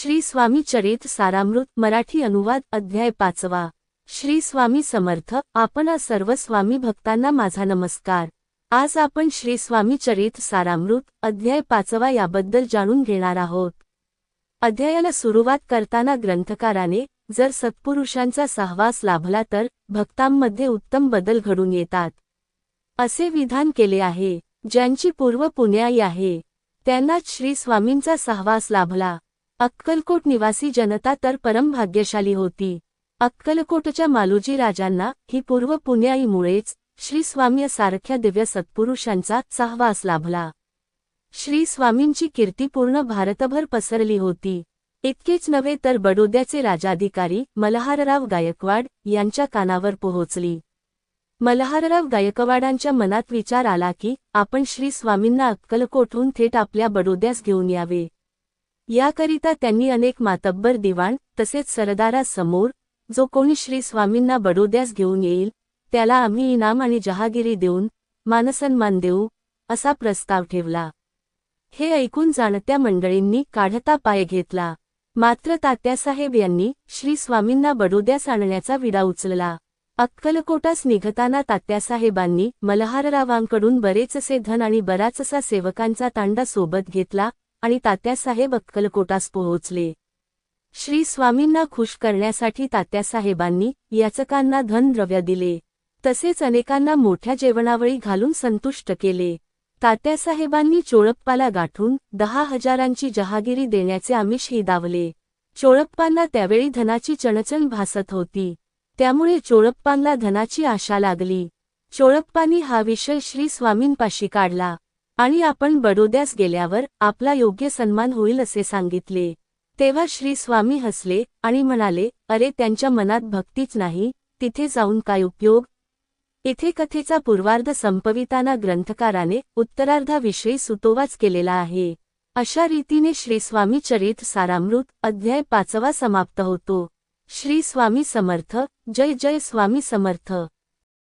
श्री स्वामी चरित्र सारामृत मराठी अनुवाद अध्याय 5. श्री स्वामी समर्थ. आपणा सर्व स्वामी भक्तांना माझा नमस्कार. आज आपण श्री स्वामी चरित्र सारामृत अध्याय 5 याबद्दल जाणून घेणार आहोत. अध्यायाला सुरुवात करताना ग्रंथकाराने जर सत्पुरुषांचा सहवास लाभला तर भक्तांमध्ये उत्तम बदल घडून येतात असे विधान केले आहे. ज्यांची पूर्व पुण्याई आहे त्यांनाच श्री स्वामींचा सहवास लाभला. अक्कलकोट निवासी जनता तर परम भाग्यशाली होती. अक्कलकोटच्या मालोजी राजांना ही पूर्व पुण्याईमुळेच श्री स्वामी सारख्या दिव्य सत्पुरुषांचा सहवास लाभला. श्री स्वामींची कीर्ती पूर्ण भारतभर पसरली होती. इतकेच नव्हे तर बडोद्याचे राजाधिकारी मल्हारराव गायकवाड यांच्या कानावर पोहोचली. मल्हारराव गायकवाडांच्या मनात विचार आला की आपण श्री स्वामींना अक्कलकोटहून थेट आपल्या बडोद्यास घेऊन यावे. याकरिता त्यांनी अनेक मातब्बर दिवाण तसेच सरदारासमोर जो कोणी श्री स्वामींना बडोद्यास घेऊन येईल त्याला आम्ही इनाम आणि जहागिरी देऊन मानसन्मान देऊ असा प्रस्ताव ठेवला. हे ऐकून जाणत्या मंडळींनी काढता पाय घेतला. मात्र तात्यासाहेब यांनी श्री स्वामींना बडोद्यास आणण्याचा विडा उचलला. अक्कलकोटास निघताना तात्यासाहेबांनी मल्हाररावांकडून बरेचसे धन आणि बराचसा सेवकांचा तांडा सोबत घेतला आणि तात्यासाहेब अक्कलकोटास पोहोचले. श्री स्वामींना खुश करण्यासाठी तात्यासाहेबांनी याचकांना धनद्रव्य दिले. तसेच अनेकांना मोठ्या जेवणावळी घालून संतुष्ट केले. तात्यासाहेबांनी चोळप्पाला गाठून 10,000ची जहागिरी देण्याचे आमिषही दावले. चोळप्पांना त्यावेळी धनाची चणचण भासत होती. त्यामुळे चोळप्पांना धनाची आशा लागली. चोळप्पांनी हा विषय श्री स्वामींपाशी काढला आणि आपण बडोद्यास गेल्यावर आपला योग्य सन्मान होईल असे सांगितले. तेव्हा श्री स्वामी हसले आणि म्हणाले, अरे त्यांच्या मनात भक्तीच नाही, तिथे जाऊन काय उपयोग. इथे कथेचा पूर्वार्ध संपविताना ग्रंथकाराने उत्तरार्धाविषयी सुतोवाच केलेला आहे. अशा रीतीने श्री स्वामी चरित्र सारामृत अध्याय 5 समाप्त होतो. श्री स्वामी समर्थ. जय जय स्वामी समर्थ.